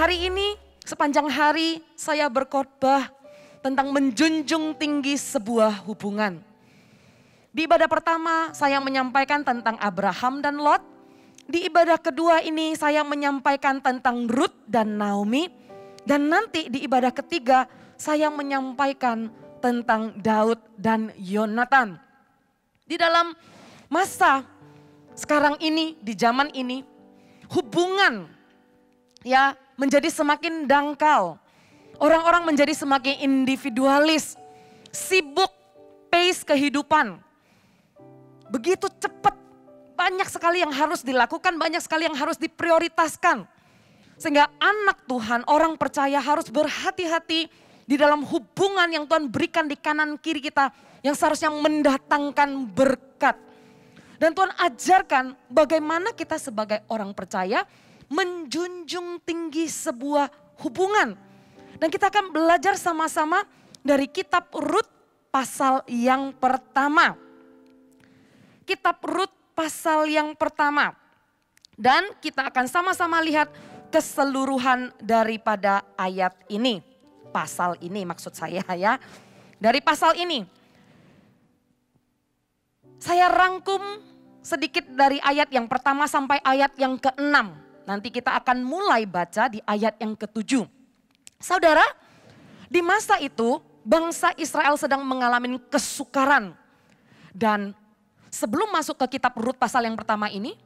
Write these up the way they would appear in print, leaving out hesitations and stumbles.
Hari ini sepanjang hari saya berkhotbah tentang menjunjung tinggi sebuah hubungan. Di ibadah pertama saya menyampaikan tentang Abraham dan Lot. Di ibadah kedua ini saya menyampaikan tentang Ruth dan Naomi. Dan nanti di ibadah ketiga saya menyampaikan tentang Daud dan Yonatan. Di dalam masa sekarang ini, di zaman ini, hubungan ya menjadi semakin dangkal. Orang-orang menjadi semakin individualis, sibuk, pace kehidupan. Begitu cepat, banyak sekali yang harus dilakukan, banyak sekali yang harus diprioritaskan. Sehingga anak Tuhan, orang percaya harus berhati-hati di dalam hubungan yang Tuhan berikan di kanan kiri kita, yang seharusnya mendatangkan berkat. Dan Tuhan ajarkan bagaimana kita sebagai orang percaya menjunjung tinggi sebuah hubungan. Dan kita akan belajar sama-sama dari kitab Rut pasal yang pertama. Kitab Rut pasal yang pertama. Dan kita akan sama-sama lihat keseluruhan daripada ayat ini. Pasal ini maksud saya ya. Dari pasal ini. Saya rangkum sedikit dari ayat yang pertama sampai ayat yang ke-6. Nanti kita akan mulai baca di ayat yang ke-7. Saudara, di masa itu bangsa Israel sedang mengalami kesukaran. Dan sebelum masuk ke kitab Rut pasal yang pertama ini,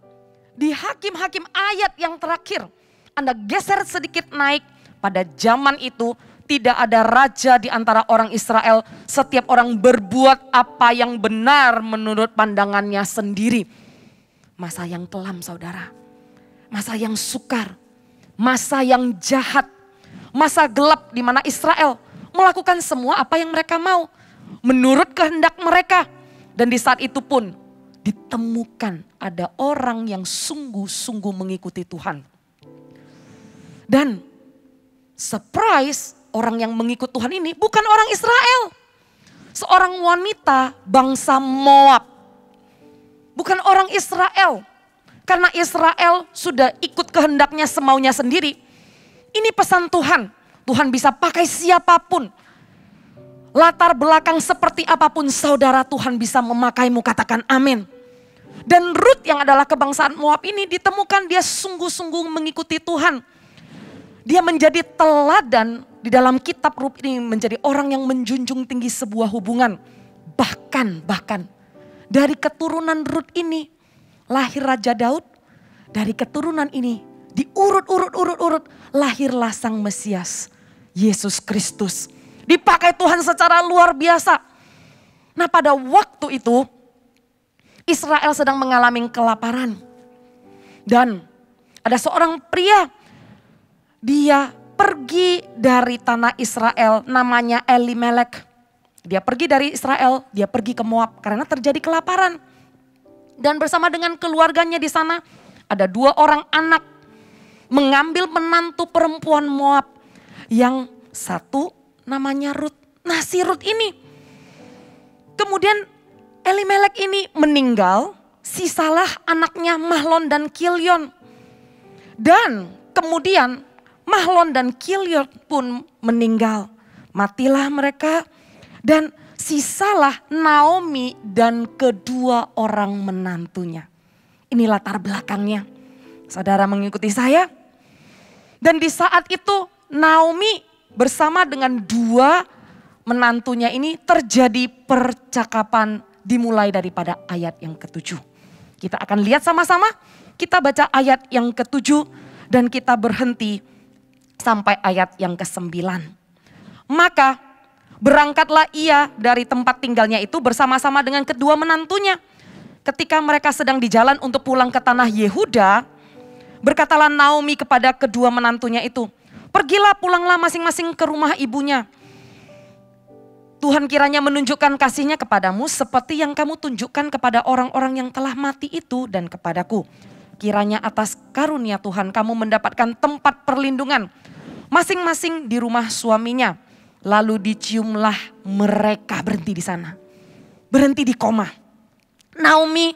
di hakim-hakim ayat yang terakhir, Anda geser sedikit naik, pada zaman itu tidak ada raja di antara orang Israel, setiap orang berbuat apa yang benar menurut pandangannya sendiri. Masa yang kelam saudara, masa yang sukar, masa yang jahat, masa gelap di mana Israel melakukan semua apa yang mereka mau, menurut kehendak mereka. Dan di saat itu pun ditemukan ada orang yang sungguh-sungguh mengikuti Tuhan. Dan surprise, orang yang mengikut Tuhan ini bukan orang Israel. Seorang wanita bangsa Moab. Bukan orang Israel. Karena Israel sudah ikut kehendaknya semaunya sendiri. Ini pesan Tuhan. Tuhan bisa pakai siapapun. Latar belakang seperti apapun saudara, Tuhan bisa memakaimu, katakan amin. Dan Rut yang adalah kebangsaan Moab ini ditemukan dia sungguh-sungguh mengikuti Tuhan. Dia menjadi teladan di dalam kitab Rut ini, menjadi orang yang menjunjung tinggi sebuah hubungan. Bahkan dari keturunan Rut ini lahir Raja Daud. Dari keturunan ini diurut lahirlah Sang Mesias, Yesus Kristus. Dipakai Tuhan secara luar biasa. Nah pada waktu itu Israel sedang mengalami kelaparan. Dan ada seorang pria, dia pergi dari tanah Israel, namanya Elimelek. Dia pergi dari Israel, dia pergi ke Moab karena terjadi kelaparan. Dan bersama dengan keluarganya di sana ada 2 orang anak mengambil menantu perempuan Moab. Yang satu namanya Rut. Nah si Rut ini kemudian Elimelek ini meninggal, sisalah anaknya Mahlon dan Kilyon. Dan kemudian Mahlon dan Kilyon pun meninggal. Matilah mereka dan sisalah Naomi dan kedua orang menantunya. Ini latar belakangnya. Saudara mengikuti saya? Dan di saat itu Naomi bersama dengan 2 menantunya ini terjadi percakapan dimulai daripada ayat yang ke-7. Kita akan lihat sama-sama, kita baca ayat yang ke-7 dan kita berhenti sampai ayat yang ke-9. Maka berangkatlah ia dari tempat tinggalnya itu bersama-sama dengan kedua menantunya. Ketika mereka sedang di jalan untuk pulang ke tanah Yehuda, berkatalah Naomi kepada kedua menantunya itu, "Pergilah, pulanglah masing-masing ke rumah ibunya. Tuhan kiranya menunjukkan kasih-Nya kepadamu seperti yang kamu tunjukkan kepada orang-orang yang telah mati itu dan kepadaku. Kiranya atas karunia Tuhan kamu mendapatkan tempat perlindungan masing-masing di rumah suaminya." Lalu diciumlah mereka, berhenti di sana. Berhenti di koma. Naomi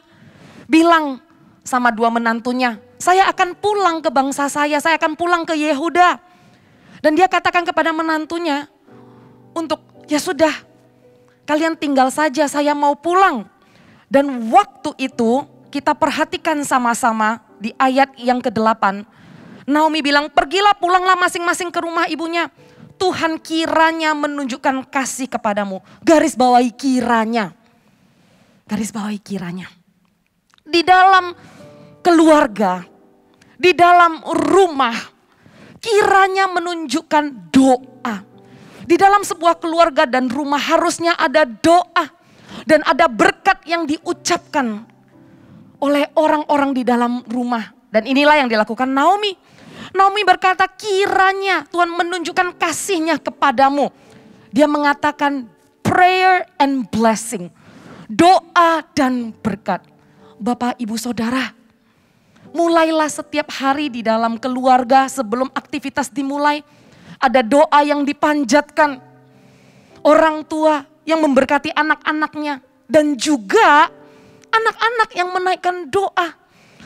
bilang sama 2 menantunya, "Saya akan pulang ke bangsa saya akan pulang ke Yehuda." Dan dia katakan kepada menantunya untuk ya sudah kalian tinggal saja, saya mau pulang. Dan waktu itu kita perhatikan sama-sama di ayat yang ke-8. Naomi bilang, pergilah pulanglah masing-masing ke rumah ibunya. Tuhan kiranya menunjukkan kasih kepadamu. Garis bawahi kiranya. Garis bawahi kiranya. Di dalam keluarga, di dalam rumah, kiranya menunjukkan doa. Di dalam sebuah keluarga dan rumah harusnya ada doa. Dan ada berkat yang diucapkan oleh orang-orang di dalam rumah. Dan inilah yang dilakukan Naomi. Naomi berkata, kiranya Tuhan menunjukkan kasih-Nya kepadamu. Dia mengatakan prayer and blessing. Doa dan berkat. Bapak, Ibu, Saudara, mulailah setiap hari di dalam keluarga sebelum aktivitas dimulai. Ada doa yang dipanjatkan. Orang tua yang memberkati anak-anaknya. Dan juga anak-anak yang menaikkan doa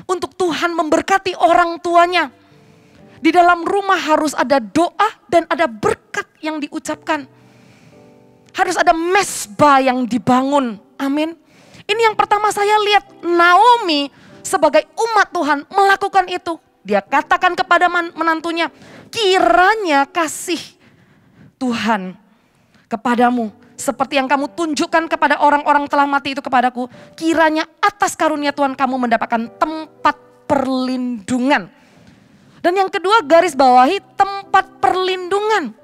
untuk Tuhan memberkati orang tuanya. Di dalam rumah harus ada doa dan ada berkat yang diucapkan. Harus ada mesbah yang dibangun. Amin. Ini yang pertama saya lihat Naomi sebagai umat Tuhan melakukan itu. Dia katakan kepada menantunya, kiranya kasih Tuhan kepadamu. Seperti yang kamu tunjukkan kepada orang-orang telah mati itu kepadaku. Kiranya atas karunia Tuhan kamu mendapatkan tempat perlindungan. Dan yang kedua garis bawahi tempat perlindungan.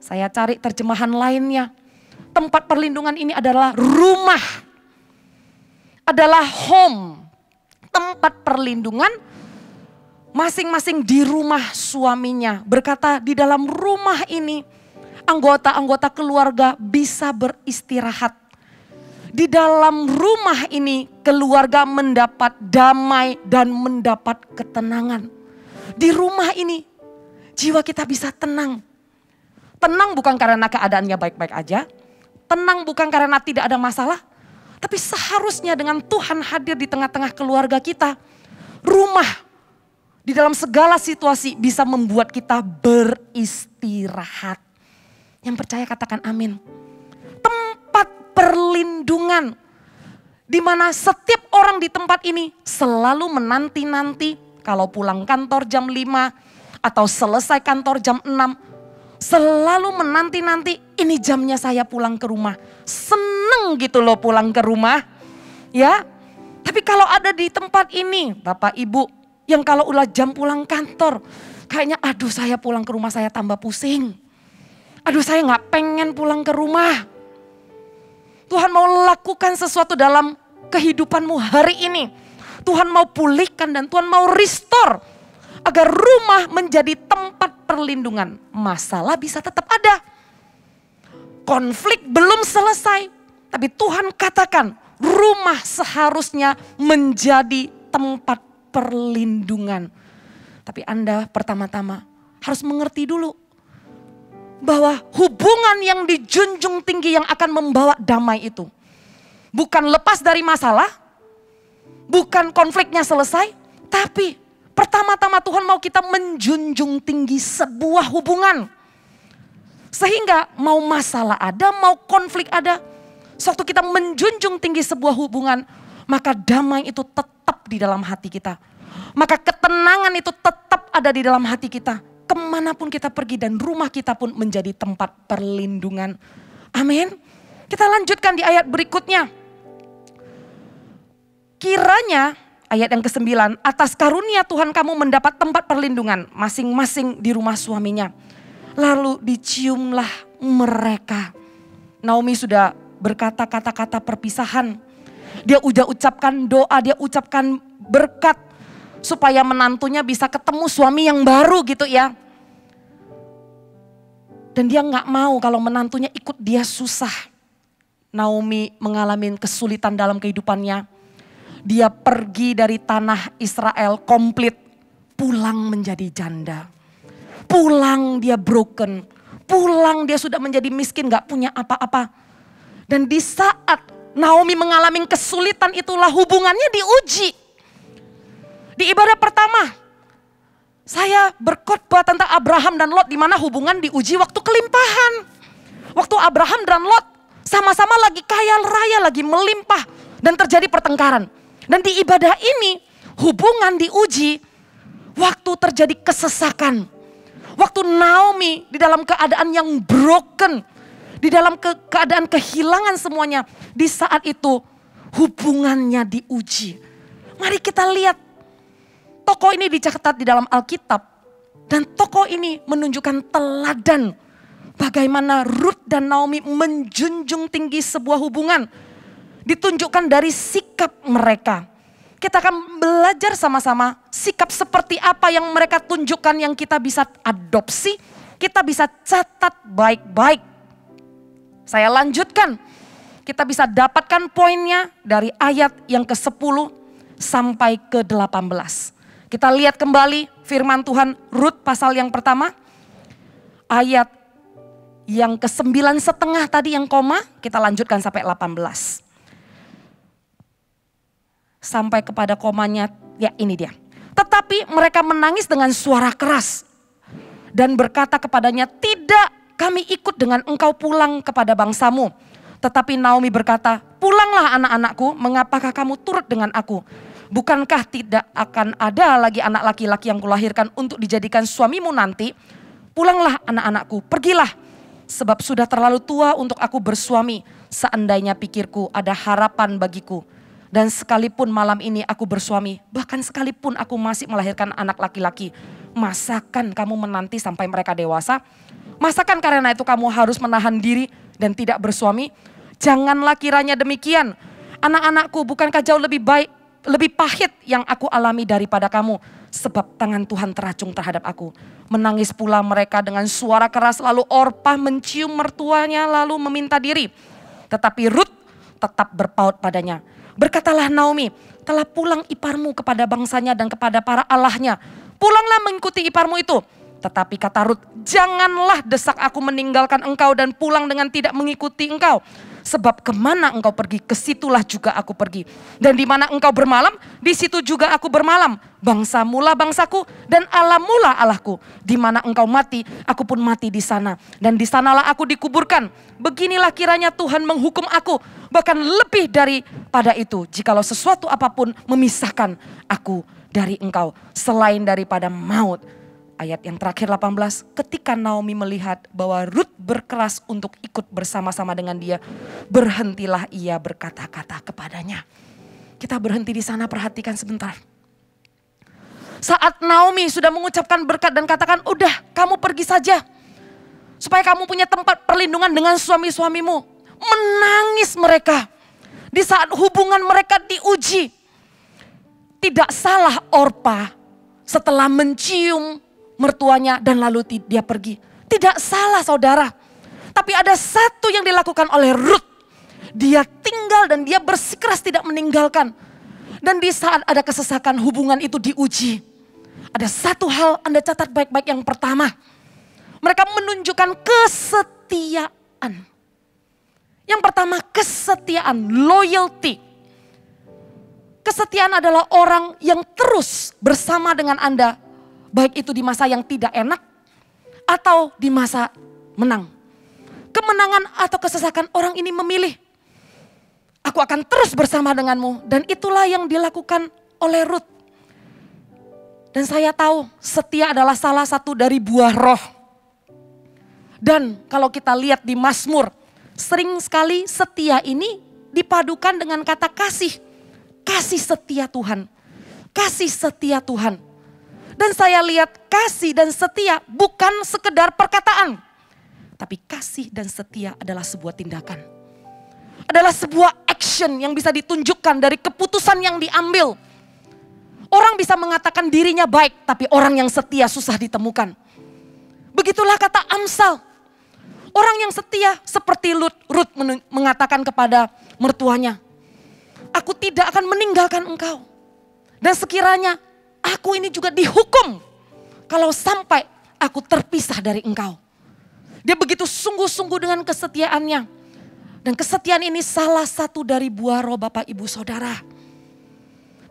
Saya cari terjemahan lainnya. Tempat perlindungan ini adalah rumah. Adalah home. Tempat perlindungan masing-masing di rumah suaminya. Berkata di dalam rumah ini anggota-anggota keluarga bisa beristirahat. Di dalam rumah ini keluarga mendapat damai dan mendapat ketenangan. Di rumah ini jiwa kita bisa tenang. Tenang bukan karena keadaannya baik-baik aja. Tenang bukan karena tidak ada masalah. Tapi seharusnya dengan Tuhan hadir di tengah-tengah keluarga kita. Rumah di dalam segala situasi bisa membuat kita beristirahat. Yang percaya katakan amin. Tempat perlindungan. Di mana setiap orang di tempat ini selalu menanti-nanti. Kalau pulang kantor jam 5 atau selesai kantor jam 6. Selalu menanti-nanti ini jamnya saya pulang ke rumah. Seneng gitu loh pulang ke rumah. Ya. Tapi kalau ada di tempat ini Bapak Ibu yang kalau udah jam pulang kantor. Kayaknya aduh saya pulang ke rumah saya tambah pusing. Aduh saya gak pengen pulang ke rumah. Tuhan mau lakukan sesuatu dalam kehidupanmu hari ini. Tuhan mau pulihkan dan Tuhan mau restore. Agar rumah menjadi tempat perlindungan. Masalah bisa tetap ada. Konflik belum selesai. Tapi Tuhan katakan rumah seharusnya menjadi tempat perlindungan. Tapi Anda pertama-tama harus mengerti dulu. Bahwa hubungan yang dijunjung tinggi yang akan membawa damai itu. Bukan lepas dari masalah. Bukan konfliknya selesai, tapi pertama-tama Tuhan mau kita menjunjung tinggi sebuah hubungan. Sehingga mau masalah ada, mau konflik ada. Suatu kita menjunjung tinggi sebuah hubungan, maka damai itu tetap di dalam hati kita. Maka ketenangan itu tetap ada di dalam hati kita. Kemanapun kita pergi dan rumah kita pun menjadi tempat perlindungan. Amin. Kita lanjutkan di ayat berikutnya. Kiranya, ayat yang ke-9, atas karunia Tuhan kamu mendapat tempat perlindungan masing-masing di rumah suaminya. Lalu diciumlah mereka. Naomi sudah berkata kata-kata perpisahan. Dia ucapkan doa, dia ucapkan berkat. Supaya menantunya bisa ketemu suami yang baru gitu ya. Dan dia gak mau kalau menantunya ikut dia susah. Naomi mengalami kesulitan dalam kehidupannya. Dia pergi dari tanah Israel komplit, pulang menjadi janda. Pulang dia broken, pulang dia sudah menjadi miskin gak punya apa-apa. Dan di saat Naomi mengalami kesulitan itulah hubungannya diuji. Di ibadah pertama, Saya berkhotbah tentang Abraham dan Lot di mana hubungan diuji waktu kelimpahan. Waktu Abraham dan Lot sama-sama lagi kaya raya, lagi melimpah dan terjadi pertengkaran. Dan di ibadah ini hubungan diuji waktu terjadi kesesakan. Waktu Naomi di dalam keadaan yang broken, di dalam keadaan kehilangan semuanya, di saat itu hubungannya diuji. Mari kita lihat, tokoh ini dicatat di dalam Alkitab dan tokoh ini menunjukkan teladan bagaimana Ruth dan Naomi menjunjung tinggi sebuah hubungan. Ditunjukkan dari sikap mereka. Kita akan belajar sama-sama sikap seperti apa yang mereka tunjukkan yang kita bisa adopsi, kita bisa catat baik-baik. Saya lanjutkan, kita bisa dapatkan poinnya dari ayat yang ke-10 sampai ke-18. Kita lihat kembali firman Tuhan Rut pasal yang pertama, ayat yang ke-9 setengah tadi yang koma, kita lanjutkan sampai 18. Sampai kepada komanya, ya ini dia. Tetapi mereka menangis dengan suara keras dan berkata kepadanya, tidak, kami ikut dengan engkau pulang kepada bangsamu. Tetapi Naomi berkata, pulanglah anak-anakku, mengapakah kamu turut dengan aku? Bukankah tidak akan ada lagi anak laki-laki yang kulahirkan untuk dijadikan suamimu nanti? Pulanglah anak-anakku, pergilah. Sebab sudah terlalu tua untuk aku bersuami. Seandainya pikirku ada harapan bagiku. Dan sekalipun malam ini aku bersuami, bahkan sekalipun aku masih melahirkan anak laki-laki, masakan kamu menanti sampai mereka dewasa? Masakan karena itu kamu harus menahan diri dan tidak bersuami? Janganlah kiranya demikian. Anak-anakku, bukankah jauh lebih baik, lebih pahit yang aku alami daripada kamu? Sebab tangan Tuhan teracung terhadap aku. Menangis pula mereka dengan suara keras, lalu Orpah mencium mertuanya lalu meminta diri. Tetapi Rut tetap berpaut padanya. Berkatalah Naomi, telah pulang iparmu kepada bangsanya dan kepada para allahnya. Pulanglah mengikuti iparmu itu. Tetapi kata Rut, janganlah desak aku meninggalkan engkau dan pulang dengan tidak mengikuti engkau. Sebab kemana engkau pergi, kesitulah juga aku pergi. Dan di mana engkau bermalam, di situ juga aku bermalam. Bangsamulah bangsaku dan Allahmulah Allahku. Di mana engkau mati, aku pun mati di sana. Dan di sanalah aku dikuburkan. Beginilah kiranya Tuhan menghukum aku. Bahkan lebih daripada itu, jikalau sesuatu apapun memisahkan aku dari engkau. Selain daripada maut. Ayat yang terakhir 18, ketika Naomi melihat bahwa Rut berkeras untuk ikut bersama-sama dengan dia, berhentilah ia berkata-kata kepadanya. Kita berhenti di sana, perhatikan sebentar. Saat Naomi sudah mengucapkan berkat dan katakan, udah kamu pergi saja. Supaya kamu punya tempat perlindungan dengan suami-suamimu. Menangis mereka. Di saat hubungan mereka diuji. Tidak salah Orpah setelah mencium mertuanya dan lalu dia pergi. Tidak salah saudara. Tapi ada satu yang dilakukan oleh Rut. Dia tinggal dan dia bersikeras tidak meninggalkan. Dan di saat ada kesesakan hubungan itu diuji. Ada satu hal Anda catat baik-baik, yang pertama. Mereka menunjukkan kesetiaan. Yang pertama kesetiaan, loyalty. Kesetiaan adalah orang yang terus bersama dengan Anda. Baik itu di masa yang tidak enak atau di masa menang. Kemenangan atau kesesakan, orang ini memilih. Aku akan terus bersama denganmu. Dan itulah yang dilakukan oleh Rut. Dan saya tahu setia adalah salah satu dari buah roh. Dan kalau kita lihat di Mazmur, sering sekali setia ini dipadukan dengan kata kasih. Kasih setia Tuhan. Kasih setia Tuhan. Dan saya lihat kasih dan setia bukan sekedar perkataan. Tapi kasih dan setia adalah sebuah tindakan. Adalah sebuah action yang bisa ditunjukkan dari keputusan yang diambil. Orang bisa mengatakan dirinya baik, tapi orang yang setia susah ditemukan. Begitulah kata Amsal. Orang yang setia seperti Rut mengatakan kepada mertuanya, aku tidak akan meninggalkan engkau. Dan sekiranya aku ini juga dihukum kalau sampai aku terpisah dari engkau. Dia begitu sungguh-sungguh dengan kesetiaannya. Dan kesetiaan ini salah satu dari buah roh Bapak Ibu Saudara.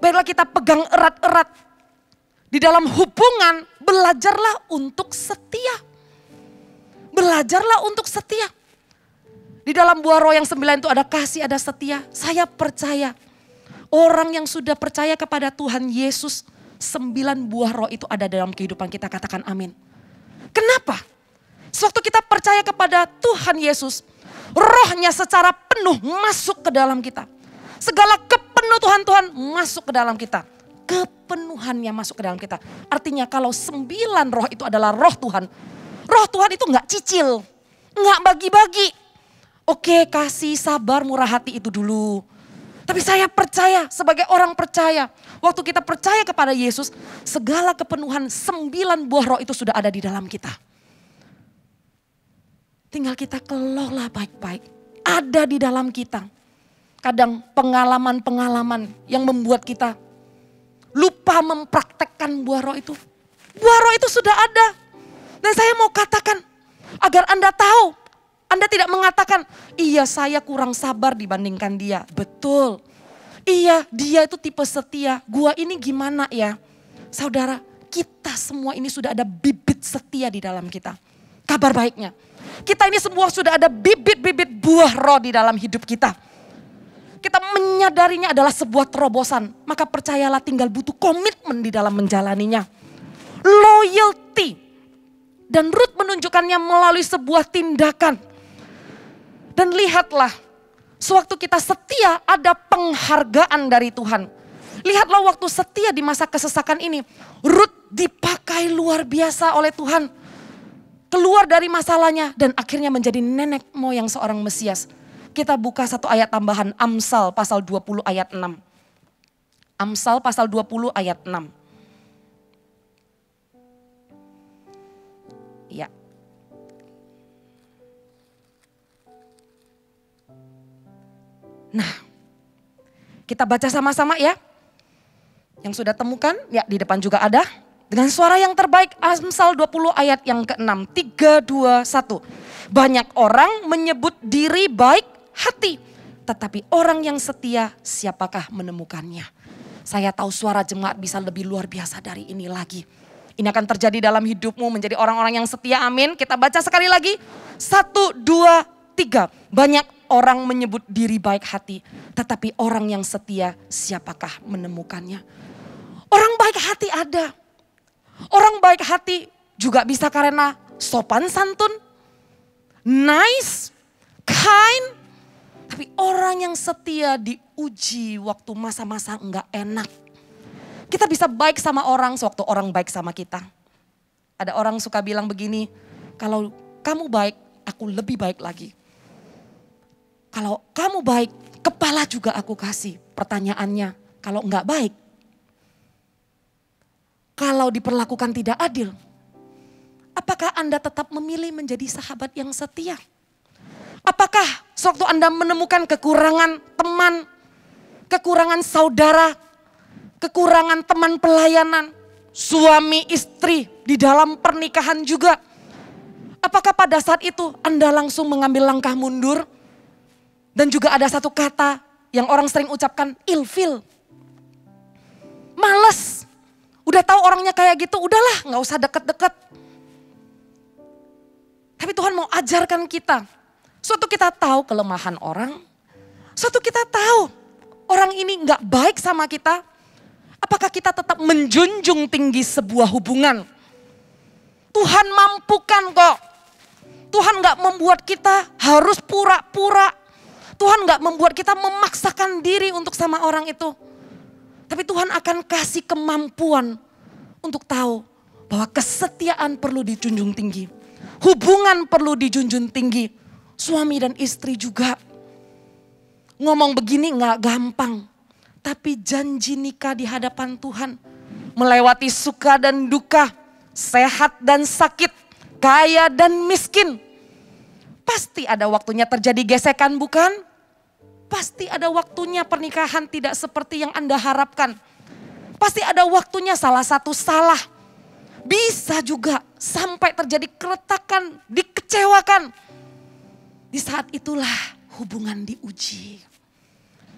Baiklah kita pegang erat-erat di dalam hubungan belajarlah untuk setia. Belajarlah untuk setia. Di dalam buah roh yang 9 itu ada kasih, ada setia. Saya percaya orang yang sudah percaya kepada Tuhan Yesus, 9 buah roh itu ada dalam kehidupan kita, katakan amin. Kenapa? Sewaktu kita percaya kepada Tuhan Yesus, rohnya secara penuh masuk ke dalam kita. Segala kepenuhan Tuhan masuk ke dalam kita. Kepenuhannya masuk ke dalam kita. Artinya kalau 9 roh itu adalah roh Tuhan itu gak cicil, gak bagi-bagi. Oke, kasih, sabar, murah hati itu dulu. Tapi saya percaya sebagai orang percaya, waktu kita percaya kepada Yesus, segala kepenuhan 9 buah roh itu sudah ada di dalam kita. Tinggal kita kelola baik-baik, ada di dalam kita. Kadang pengalaman-pengalaman yang membuat kita lupa mempraktekkan buah roh itu. Buah roh itu sudah ada. Dan saya mau katakan agar Anda tahu, Anda tidak mengatakan, iya saya kurang sabar dibandingkan dia. Betul. Iya dia itu tipe setia, gua ini gimana ya. Saudara, kita semua ini sudah ada bibit setia di dalam kita. Kabar baiknya, kita ini semua sudah ada bibit-bibit buah roh di dalam hidup kita. Kita menyadarinya adalah sebuah terobosan, maka percayalah tinggal butuh komitmen di dalam menjalaninya. Loyalty. Dan Rut menunjukkannya melalui sebuah tindakan. Dan lihatlah, sewaktu kita setia ada penghargaan dari Tuhan. Lihatlah waktu setia di masa kesesakan ini. Rut dipakai luar biasa oleh Tuhan. Keluar dari masalahnya dan akhirnya menjadi nenek moyang seorang Mesias. Kita buka satu ayat tambahan, Amsal pasal 20 ayat 6. Amsal pasal 20 ayat 6. Ya. Nah, kita baca sama-sama ya. Yang sudah temukan, ya di depan juga ada. Dengan suara yang terbaik, Amsal 20 ayat yang ke-6. 3, 2, 1. Banyak orang menyebut diri baik hati, tetapi orang yang setia siapakah menemukannya? Saya tahu suara jemaat bisa lebih luar biasa dari ini lagi. Ini akan terjadi dalam hidupmu menjadi orang-orang yang setia, amin. Kita baca sekali lagi. 1, 2, 3. Banyak orang menyebut diri baik hati, tetapi orang yang setia siapakah menemukannya? Orang baik hati ada. Orang baik hati juga bisa karena sopan santun, nice, kind. Tapi orang yang setia diuji waktu masa-masa enggak enak. Kita bisa baik sama orang sewaktu orang baik sama kita. Ada orang suka bilang begini, kalau kamu baik, aku lebih baik lagi. Kalau kamu baik, kepala juga aku kasih. Pertanyaannya, kalau enggak baik, kalau diperlakukan tidak adil, apakah Anda tetap memilih menjadi sahabat yang setia? Apakah sewaktu Anda menemukan kekurangan teman, kekurangan saudara, kekurangan teman pelayanan, suami istri di dalam pernikahan juga, apakah pada saat itu Anda langsung mengambil langkah mundur? Dan juga ada satu kata yang orang sering ucapkan, ilfil. Males. Udah tahu orangnya kayak gitu, udahlah gak usah deket-deket. Tapi Tuhan mau ajarkan kita. Suatu kita tahu kelemahan orang. Suatu kita tahu orang ini gak baik sama kita. Apakah kita tetap menjunjung tinggi sebuah hubungan? Tuhan mampukan kok. Tuhan gak membuat kita harus pura-pura. Tuhan gak membuat kita memaksakan diri untuk sama orang itu. Tapi Tuhan akan kasih kemampuan untuk tahu bahwa kesetiaan perlu dijunjung tinggi. Hubungan perlu dijunjung tinggi. Suami dan istri juga. Ngomong begini gak gampang. Tapi janji nikah di hadapan Tuhan. Melewati suka dan duka. Sehat dan sakit. Kaya dan miskin. Pasti ada waktunya terjadi gesekan bukan? Pasti ada waktunya pernikahan tidak seperti yang Anda harapkan. Pasti ada waktunya salah satu salah. Bisa juga sampai terjadi keretakan, dikecewakan. Di saat itulah hubungan diuji.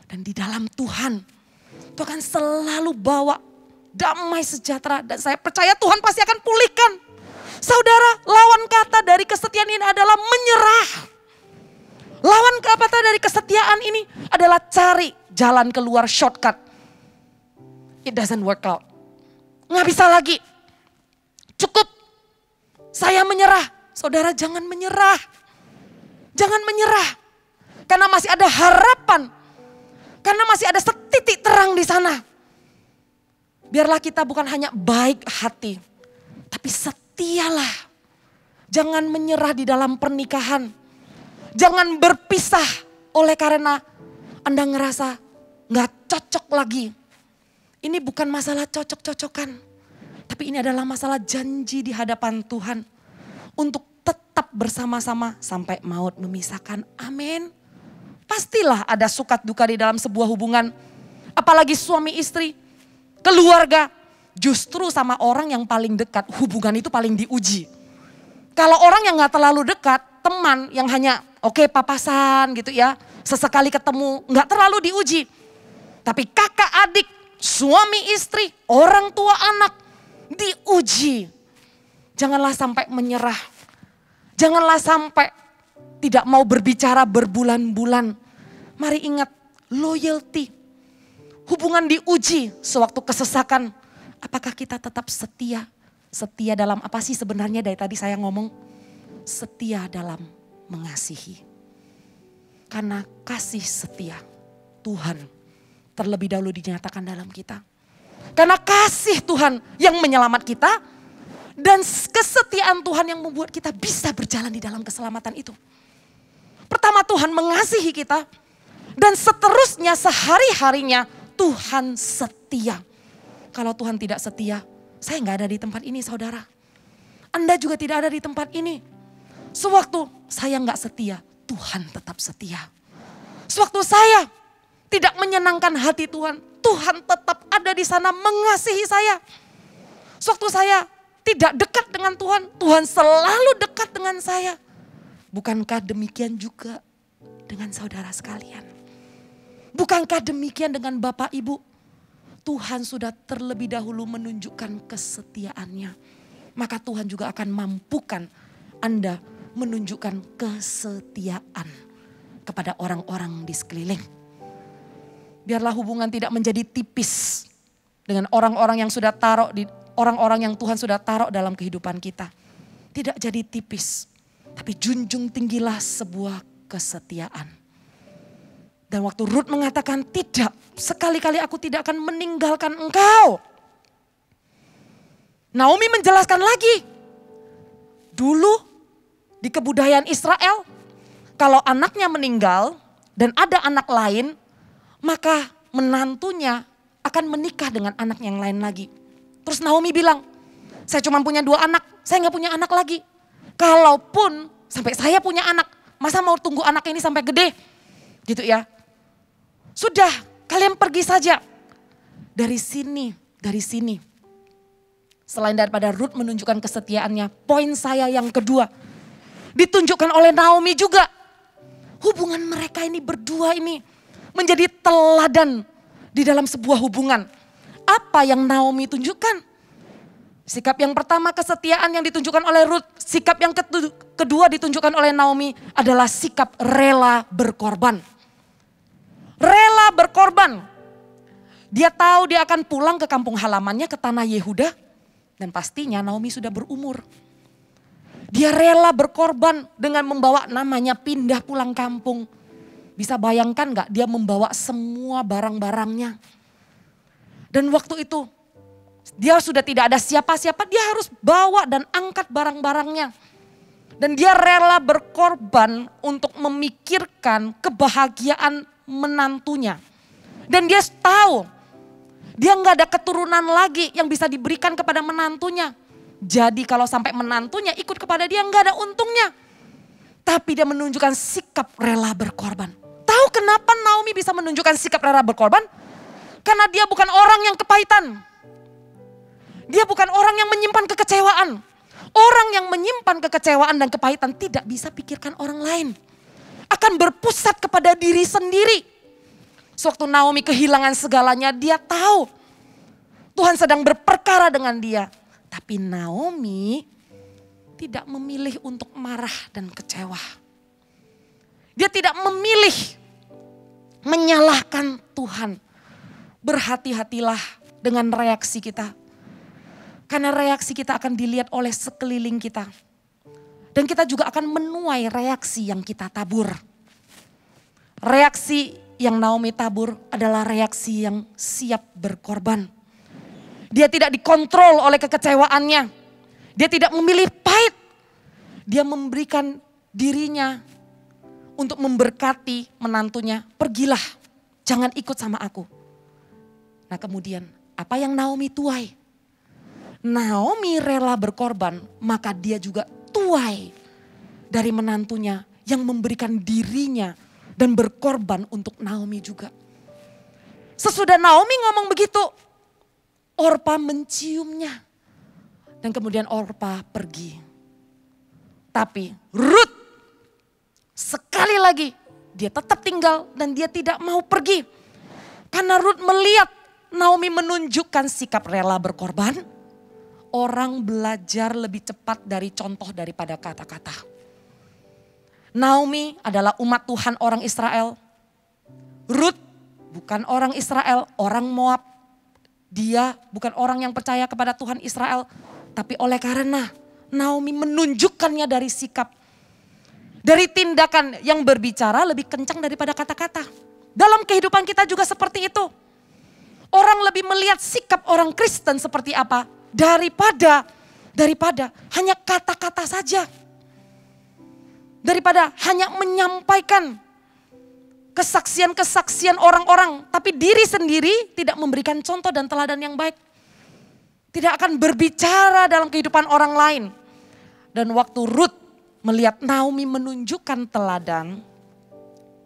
Dan di dalam Tuhan, Tuhan selalu bawa damai sejahtera. Dan saya percaya Tuhan pasti akan pulihkan. Saudara, lawan kata dari kesetiaan ini adalah menyerah. Lawan kata dari kesetiaan ini adalah cari jalan keluar shortcut. It doesn't work out. Nggak bisa lagi. Cukup. Saya menyerah. Saudara, jangan menyerah. Jangan menyerah. Karena masih ada harapan. Karena masih ada setitik terang di sana. Biarlah kita bukan hanya baik hati, tapi setialah. Jangan menyerah di dalam pernikahan. Jangan berpisah oleh karena Anda ngerasa gak cocok lagi. Ini bukan masalah cocok-cocokan. Tapi ini adalah masalah janji di hadapan Tuhan. Untuk tetap bersama-sama sampai maut memisahkan. Amin. Pastilah ada sukat duka di dalam sebuah hubungan. Apalagi suami istri, keluarga. Justru sama orang yang paling dekat, hubungan itu paling diuji. Kalau orang yang gak terlalu dekat, teman yang hanya oke, papasan gitu ya. Sesekali ketemu, gak terlalu diuji. Tapi kakak adik, suami istri, orang tua anak, diuji. Janganlah sampai menyerah. Janganlah sampai tidak mau berbicara berbulan-bulan. Mari ingat, loyalty. Hubungan diuji sewaktu kesesakan. Apakah kita tetap setia? Setia dalam apa sih sebenarnya dari tadi saya ngomong? Setia dalam mengasihi. Karena kasih setia Tuhan terlebih dahulu dinyatakan dalam kita. Karena kasih Tuhan yang menyelamat kita. Dan kesetiaan Tuhan yang membuat kita bisa berjalan di dalam keselamatan itu. Pertama, Tuhan mengasihi kita. Dan seterusnya sehari-harinya Tuhan setia. Kalau Tuhan tidak setia, saya nggak ada di tempat ini saudara. Anda juga tidak ada di tempat ini. Sewaktu saya nggak setia, Tuhan tetap setia. Sewaktu saya tidak menyenangkan hati Tuhan, Tuhan tetap ada di sana mengasihi saya. Sewaktu saya tidak dekat dengan Tuhan, Tuhan selalu dekat dengan saya. Bukankah demikian juga dengan saudara sekalian? Bukankah demikian dengan Bapak Ibu? Tuhan sudah terlebih dahulu menunjukkan kesetiaannya. Maka Tuhan juga akan mampukan Anda menunjukkan kesetiaan kepada orang-orang di sekeliling. Biarlah hubungan tidak menjadi tipis dengan orang-orang yang sudah taruh di orang-orang yang Tuhan sudah taruh dalam kehidupan kita. Tidak jadi tipis, tapi junjung tinggilah sebuah kesetiaan. Dan waktu Rut mengatakan tidak, sekali-kali aku tidak akan meninggalkan engkau. Naomi menjelaskan lagi. Dulu di kebudayaan Israel, kalau anaknya meninggal dan ada anak lain, maka menantunya akan menikah dengan anak yang lain lagi. Terus Naomi bilang, saya cuma punya 2 anak, saya gak punya anak lagi. Kalaupun sampai saya punya anak, masa mau tunggu anak ini sampai gede? Gitu ya. Sudah, kalian pergi saja. Dari sini. Selain daripada Rut menunjukkan kesetiaannya, poin saya yang kedua. Ditunjukkan oleh Naomi juga. Hubungan mereka ini berdua ini menjadi teladan di dalam sebuah hubungan. Apa yang Naomi tunjukkan? Sikap yang pertama kesetiaan yang ditunjukkan oleh Rut. Sikap yang kedua ditunjukkan oleh Naomi adalah sikap rela berkorban. Rela berkorban. Dia tahu dia akan pulang ke kampung halamannya, ke tanah Yehuda. Dan pastinya Naomi sudah berumur. Dia rela berkorban dengan membawa namanya pindah pulang kampung. Bisa bayangkan gak dia membawa semua barang-barangnya. Dan waktu itu dia sudah tidak ada siapa-siapa, dia harus bawa dan angkat barang-barangnya. Dan dia rela berkorban untuk memikirkan kebahagiaan menantunya. Dan dia tahu dia nggak ada keturunan lagi yang bisa diberikan kepada menantunya. Jadi kalau sampai menantunya ikut kepada dia nggak ada untungnya. Tapi dia menunjukkan sikap rela berkorban. Tahu kenapa Naomi bisa menunjukkan sikap rela berkorban? Karena dia bukan orang yang kepahitan. Dia bukan orang yang menyimpan kekecewaan. Orang yang menyimpan kekecewaan dan kepahitan tidak bisa pikirkan orang lain. Akan berpusat kepada diri sendiri. Sewaktu Naomi kehilangan segalanya, dia tahu Tuhan sedang berperkara dengan dia. Tapi Naomi tidak memilih untuk marah dan kecewa. Dia tidak memilih menyalahkan Tuhan. Berhati-hatilah dengan reaksi kita. Karena reaksi kita akan dilihat oleh sekeliling kita. Dan kita juga akan menuai reaksi yang kita tabur. Reaksi yang Naomi tabur adalah reaksi yang siap berkorban. Dia tidak dikontrol oleh kekecewaannya. Dia tidak memilih pahit. Dia memberikan dirinya untuk memberkati menantunya. Pergilah, jangan ikut sama aku. Nah kemudian apa yang Naomi tuai? Naomi rela berkorban, maka dia juga tuai dari menantunya yang memberikan dirinya dan berkorban untuk Naomi juga. Sesudah Naomi ngomong begitu, Orpa menciumnya. Dan kemudian Orpa pergi. Tapi Rut sekali lagi dia tetap tinggal dan dia tidak mau pergi. Karena Rut melihat Naomi menunjukkan sikap rela berkorban. Orang belajar lebih cepat dari contoh daripada kata-kata. Naomi adalah umat Tuhan orang Israel. Rut bukan orang Israel, orang Moab. Dia bukan orang yang percaya kepada Tuhan Israel. Tapi oleh karena Naomi menunjukkannya dari sikap. Dari tindakan yang berbicara lebih kencang daripada kata-kata. Dalam kehidupan kita juga seperti itu. Orang lebih melihat sikap orang Kristen seperti apa. Daripada hanya kata-kata saja. Daripada hanya menyampaikan kesaksian-kesaksian orang-orang. Tapi diri sendiri tidak memberikan contoh dan teladan yang baik. Tidak akan berbicara dalam kehidupan orang lain. Dan waktu Rut melihat Naomi menunjukkan teladan,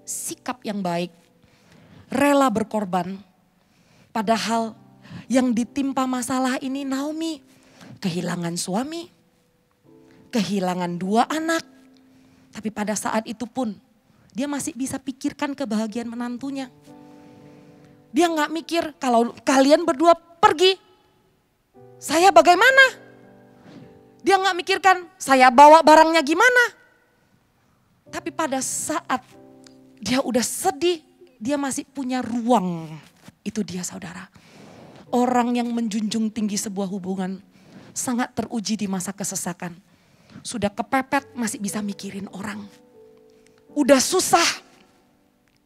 sikap yang baik, rela berkorban. Padahal yang ditimpa masalah ini Naomi kehilangan suami, kehilangan 2 anak. Tapi pada saat itu pun dia masih bisa pikirkan kebahagiaan menantunya. Dia gak mikir kalau kalian berdua pergi, saya bagaimana? Dia gak mikirkan saya bawa barangnya gimana. Tapi pada saat dia udah sedih, dia masih punya ruang. Itu dia saudara. Orang yang menjunjung tinggi sebuah hubungan sangat teruji di masa kesesakan. Sudah kepepet masih bisa mikirin orang. Udah susah,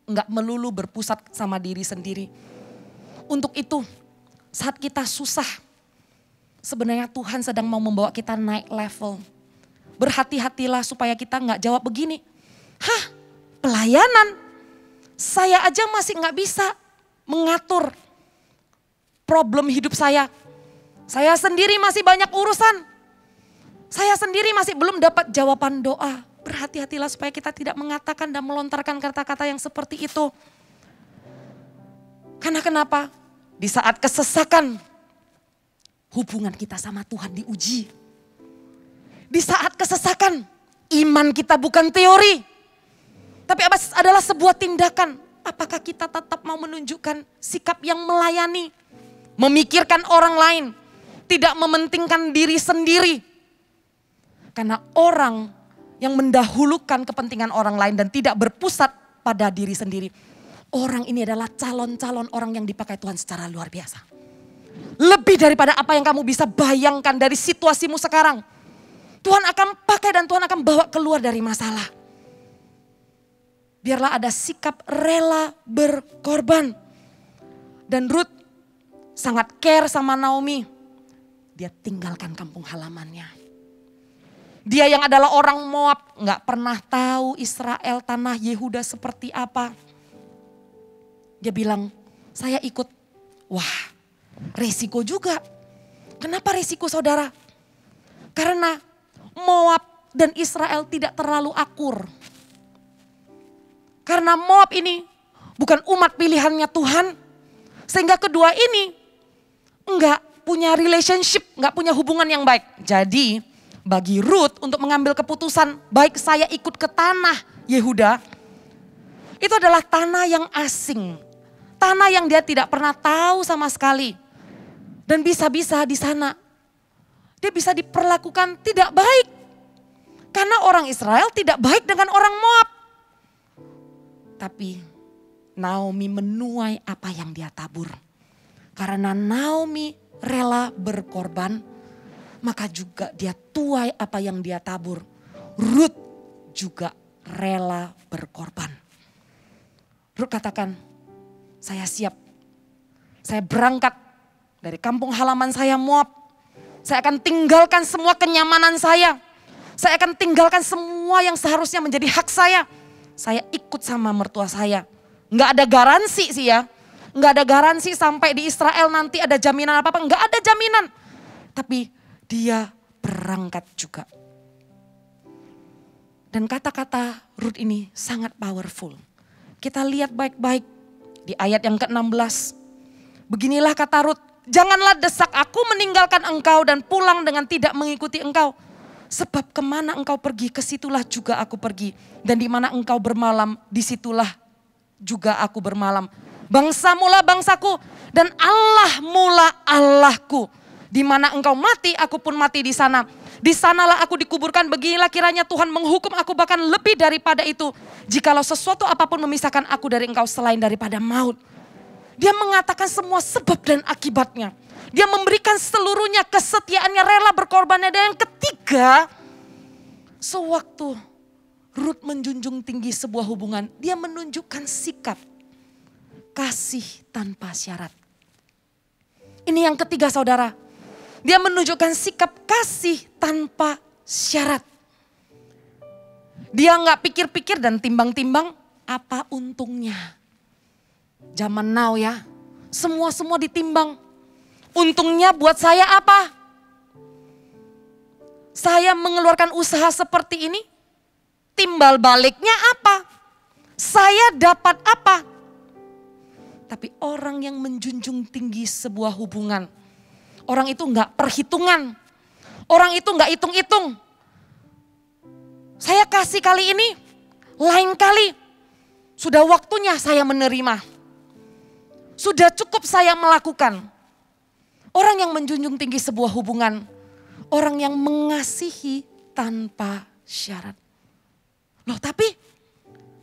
nggak melulu berpusat sama diri sendiri. Untuk itu saat kita susah, sebenarnya Tuhan sedang mau membawa kita naik level. Berhati-hatilah supaya kita nggak jawab begini. Hah, pelayanan? Saya aja masih nggak bisa mengatur problem hidup saya. Saya sendiri masih banyak urusan. Saya sendiri masih belum dapat jawaban doa. Berhati-hatilah supaya kita tidak mengatakan dan melontarkan kata-kata yang seperti itu. Karena kenapa? Di saat kesesakan, hubungan kita sama Tuhan diuji. Di saat kesesakan, iman kita bukan teori. Tapi adalah sebuah tindakan. Apakah kita tetap mau menunjukkan sikap yang melayani? Memikirkan orang lain, tidak mementingkan diri sendiri. Karena orang yang mendahulukan kepentingan orang lain dan tidak berpusat pada diri sendiri. Orang ini adalah calon-calon orang yang dipakai Tuhan secara luar biasa. Lebih daripada apa yang kamu bisa bayangkan dari situasimu sekarang. Tuhan akan pakai dan Tuhan akan bawa keluar dari masalah. Biarlah ada sikap rela berkorban. Dan Rut sangat care sama Naomi. Dia tinggalkan kampung halamannya. Dia yang adalah orang Moab, gak pernah tahu Israel, tanah Yehuda seperti apa. Dia bilang, saya ikut. Wah, resiko juga. Kenapa resiko saudara? Karena Moab dan Israel tidak terlalu akur. Karena Moab ini bukan umat pilihannya Tuhan. Sehingga kedua ini enggak punya relationship, enggak punya hubungan yang baik. Jadi bagi Rut untuk mengambil keputusan, baik saya ikut ke tanah Yehuda, itu adalah tanah yang asing. Tanah yang dia tidak pernah tahu sama sekali. Dan bisa-bisa di sana dia bisa diperlakukan tidak baik. Karena orang Israel tidak baik dengan orang Moab. Tapi Naomi menuai apa yang dia tabur. Karena Naomi rela berkorban, maka juga dia tuai apa yang dia tabur. Ruth juga rela berkorban. Ruth katakan, saya siap. Saya berangkat dari kampung halaman saya Moab. Saya akan tinggalkan semua kenyamanan saya. Saya akan tinggalkan semua yang seharusnya menjadi hak saya. Saya ikut sama mertua saya. Nggak ada garansi sih ya. Nggak ada garansi sampai di Israel nanti ada jaminan apa-apa. Nggak ada jaminan. Tapi dia berangkat juga. Dan kata-kata Ruth ini sangat powerful. Kita lihat baik-baik di ayat yang ke-16. Beginilah kata Ruth. Janganlah desak aku meninggalkan engkau dan pulang dengan tidak mengikuti engkau. Sebab kemana engkau pergi, kesitulah juga aku pergi. Dan di mana engkau bermalam, disitulah juga aku bermalam. Bangsamu lah bangsaku dan Allah mula Allahku. Di mana engkau mati, aku pun mati di sana. Di sanalah aku dikuburkan, beginilah kiranya Tuhan menghukum aku bahkan lebih daripada itu. Jikalau sesuatu apapun memisahkan aku dari engkau selain daripada maut. Dia mengatakan semua sebab dan akibatnya. Dia memberikan seluruhnya, kesetiaannya, rela berkorbannya. Dan yang ketiga, sewaktu Ruth menjunjung tinggi sebuah hubungan, dia menunjukkan sikap kasih tanpa syarat. Ini yang ketiga saudara. Dia menunjukkan sikap kasih tanpa syarat. Dia nggak pikir-pikir dan timbang-timbang apa untungnya. Zaman now ya, semua ditimbang. Untungnya buat saya apa? Saya mengeluarkan usaha seperti ini, timbal baliknya apa? Saya dapat apa? Tapi orang yang menjunjung tinggi sebuah hubungan, orang itu enggak perhitungan, orang itu enggak hitung-hitung. Saya kasih kali ini, lain kali sudah waktunya saya menerima. Sudah cukup saya melakukan. Orang yang menjunjung tinggi sebuah hubungan, orang yang mengasihi tanpa syarat. Loh tapi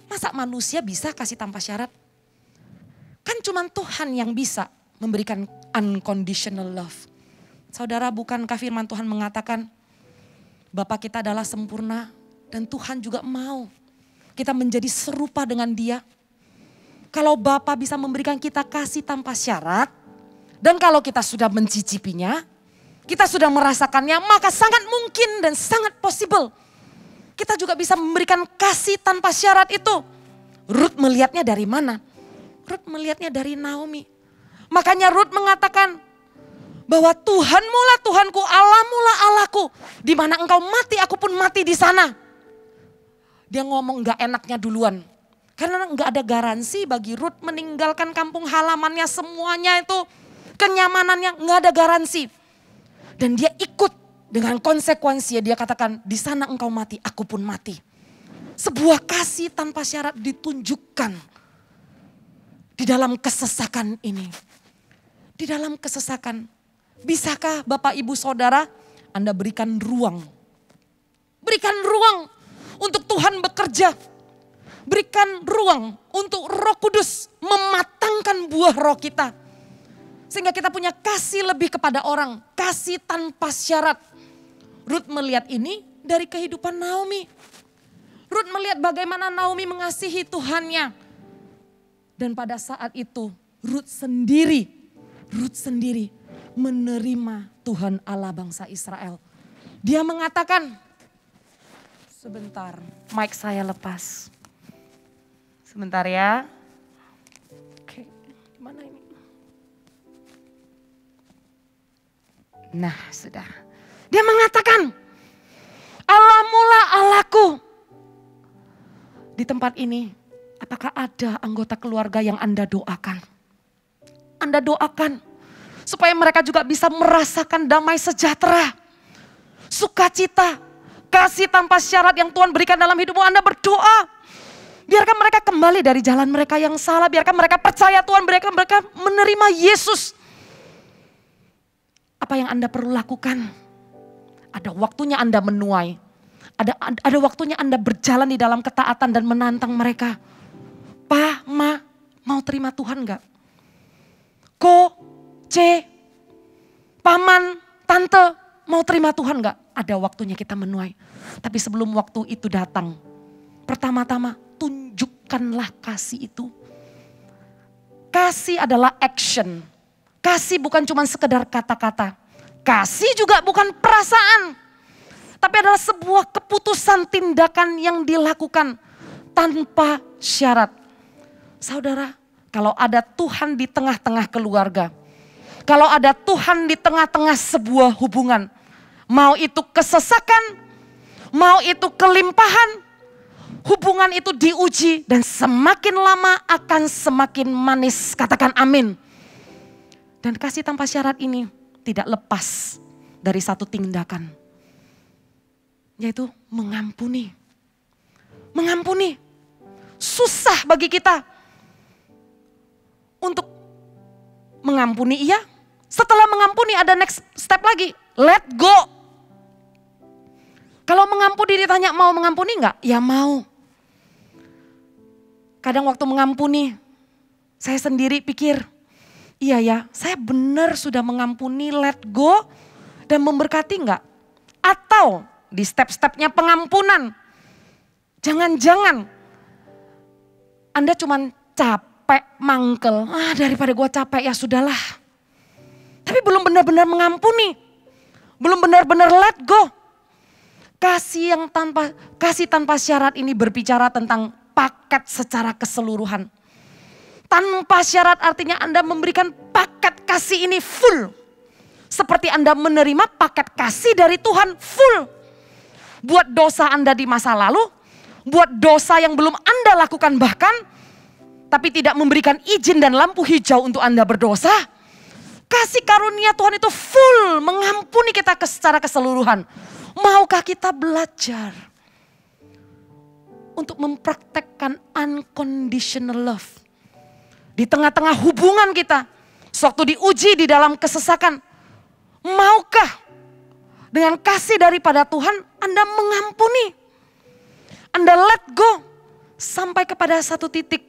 masa manusia bisa kasih tanpa syarat? Kan cuma Tuhan yang bisa memberikan unconditional love. Saudara, bukankah firman Tuhan mengatakan Bapa kita adalah sempurna dan Tuhan juga mau kita menjadi serupa dengan Dia. Kalau Bapa bisa memberikan kita kasih tanpa syarat, dan kalau kita sudah mencicipinya, kita sudah merasakannya, maka sangat mungkin dan sangat possible. Kita juga bisa memberikan kasih tanpa syarat itu. Ruth melihatnya dari mana? Ruth melihatnya dari Naomi. Makanya Ruth mengatakan bahwa Tuhanmu lah Tuhanku, Allahmu lah Allahku. Di mana engkau mati, aku pun mati di sana. Dia ngomong gak enaknya duluan. Karena gak ada garansi bagi Ruth meninggalkan kampung halamannya semuanya itu. Kenyamanannya gak ada garansi. Dan dia ikut dengan konsekuensi. Dia katakan di sana engkau mati, aku pun mati. Sebuah kasih tanpa syarat ditunjukkan. Di dalam kesesakan ini. Di dalam kesesakan. Bisakah Bapak Ibu Saudara Anda berikan ruang. Berikan ruang untuk Tuhan bekerja. Berikan ruang untuk Roh Kudus mematangkan buah roh kita. Sehingga kita punya kasih lebih kepada orang. Kasih tanpa syarat. Ruth melihat ini dari kehidupan Naomi. Ruth melihat bagaimana Naomi mengasihi Tuhannya. Dan pada saat itu Ruth sendiri menerima Tuhan Allah bangsa Israel. Dia mengatakan, sebentar mic saya lepas. Sebentar ya. Oke, gimana ini? Nah sudah. Dia mengatakan, Allahmu lah Allahku. Di tempat ini, apakah ada anggota keluarga yang Anda doakan? Anda doakan supaya mereka juga bisa merasakan damai sejahtera, sukacita, kasih tanpa syarat yang Tuhan berikan dalam hidupmu. Anda berdoa. Biarkan mereka kembali dari jalan mereka yang salah. Biarkan mereka percaya Tuhan, mereka menerima Yesus. apa yang Anda perlu lakukan. Ada waktunya Anda menuai. Ada waktunya Anda berjalan di dalam ketaatan dan menantang mereka. Pa, ma, mau terima Tuhan gak? Ko, ce, paman, tante, mau terima Tuhan gak? Ada waktunya kita menuai. Tapi sebelum waktu itu datang, pertama-tama tunjukkanlah kasih itu. Kasih adalah action. Kasih bukan cuma sekedar kata-kata. Kasih juga bukan perasaan. Tapi adalah sebuah keputusan tindakan yang dilakukan tanpa syarat. Saudara, kalau ada Tuhan di tengah-tengah keluarga. Kalau ada Tuhan di tengah-tengah sebuah hubungan. Mau itu kesesakan, mau itu kelimpahan. Hubungan itu diuji dan semakin lama akan semakin manis. Katakan amin. Dan kasih tanpa syarat ini tidak lepas dari satu tindakan. Yaitu mengampuni. Mengampuni. Susah bagi kita untuk mengampuni, iya. Setelah mengampuni ada next step lagi. Let go. Kalau mengampuni ditanya mau mengampuni enggak? Ya mau. Kadang waktu mengampuni, saya sendiri pikir, iya ya, saya benar sudah mengampuni, let go, dan memberkati enggak? Atau di step-stepnya pengampunan, jangan-jangan Anda cuma capek, mangkel, daripada gue capek ya sudahlah. Tapi belum benar-benar mengampuni, belum benar-benar let go. Kasih tanpa syarat ini berbicara tentang paket secara keseluruhan. Tanpa syarat artinya Anda memberikan paket kasih ini full. Seperti Anda menerima paket kasih dari Tuhan full. Buat dosa Anda di masa lalu, buat dosa yang belum Anda lakukan bahkan, tapi tidak memberikan izin dan lampu hijau untuk Anda berdosa. Kasih karunia Tuhan itu full, mengampuni kita secara keseluruhan. Maukah kita belajar untuk mempraktekkan unconditional love di tengah-tengah hubungan kita, sewaktu diuji di dalam kesesakan? Maukah dengan kasih daripada Tuhan Anda mengampuni, Anda let go sampai kepada satu titik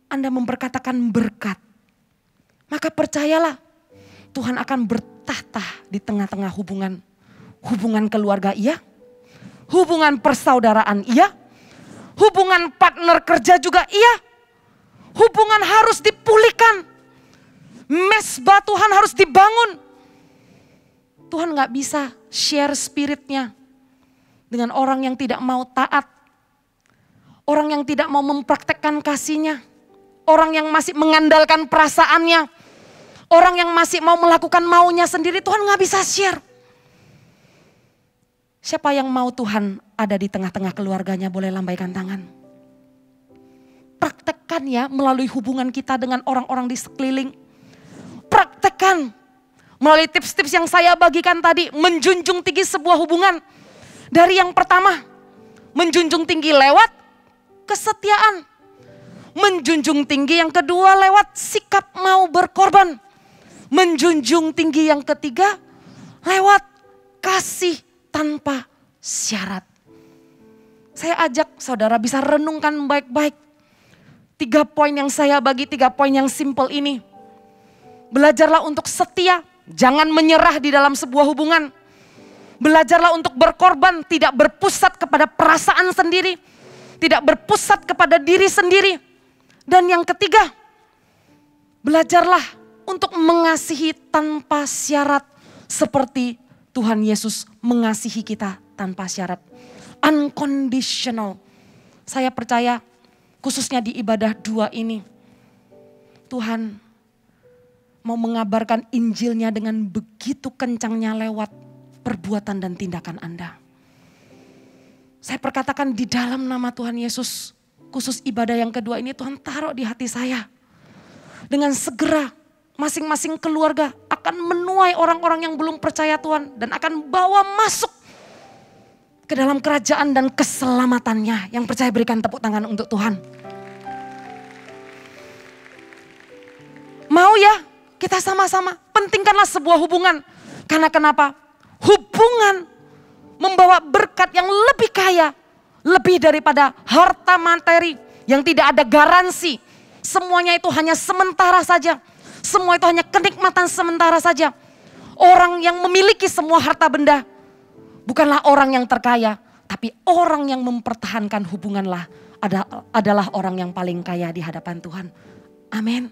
Anda memperkatakan berkat? Maka percayalah Tuhan akan bertahta di tengah-tengah hubungan. Hubungan keluarga iya, hubungan persaudaraan iya, hubungan partner kerja juga iya. Hubungan harus dipulihkan, mesbah Tuhan harus dibangun. Tuhan gak bisa share spiritnya dengan orang yang tidak mau taat. Orang yang tidak mau mempraktekkan kasihnya. Orang yang masih mengandalkan perasaannya. Orang yang masih mau melakukan maunya sendiri, Tuhan gak bisa share. Siapa yang mau Tuhan ada di tengah-tengah keluarganya, boleh lambaikan tangan. Praktekkan ya melalui hubungan kita dengan orang-orang di sekeliling. Praktekkan. Melalui tips-tips yang saya bagikan tadi, menjunjung tinggi sebuah hubungan. Dari yang pertama, menjunjung tinggi lewat kesetiaan. Menjunjung tinggi yang kedua lewat sikap mau berkorban. Menjunjung tinggi yang ketiga lewat kasih tanpa syarat. Saya ajak saudara bisa renungkan baik-baik. 3 poin yang saya bagi, 3 poin yang simple ini. Belajarlah untuk setia. Jangan menyerah di dalam sebuah hubungan. Belajarlah untuk berkorban, tidak berpusat kepada perasaan sendiri. Tidak berpusat kepada diri sendiri. Dan yang ketiga, belajarlah untuk mengasihi tanpa syarat. Seperti Tuhan Yesus mengasihi kita tanpa syarat. Unconditional. Saya percaya khususnya di ibadah 2 ini. Tuhan mau mengabarkan Injilnya dengan begitu kencangnya lewat perbuatan dan tindakan Anda. Saya perkatakan di dalam nama Tuhan Yesus, khusus ibadah yang kedua ini Tuhan taruh di hati saya. Dengan segera masing-masing keluarga akan menuai orang-orang yang belum percaya Tuhan dan akan bawa masuk ke dalam kerajaan dan keselamatannya. Yang percaya berikan tepuk tangan untuk Tuhan. Mau ya? kita sama-sama pentingkanlah sebuah hubungan. Karena kenapa? Hubungan membawa berkat yang lebih kaya. Lebih daripada harta materi yang tidak ada garansi. Semuanya itu hanya sementara saja. Semua itu hanya kenikmatan sementara saja. Orang yang memiliki semua harta benda bukanlah orang yang terkaya. Tapi orang yang mempertahankan hubunganlah adalah orang yang paling kaya di hadapan Tuhan. Amin.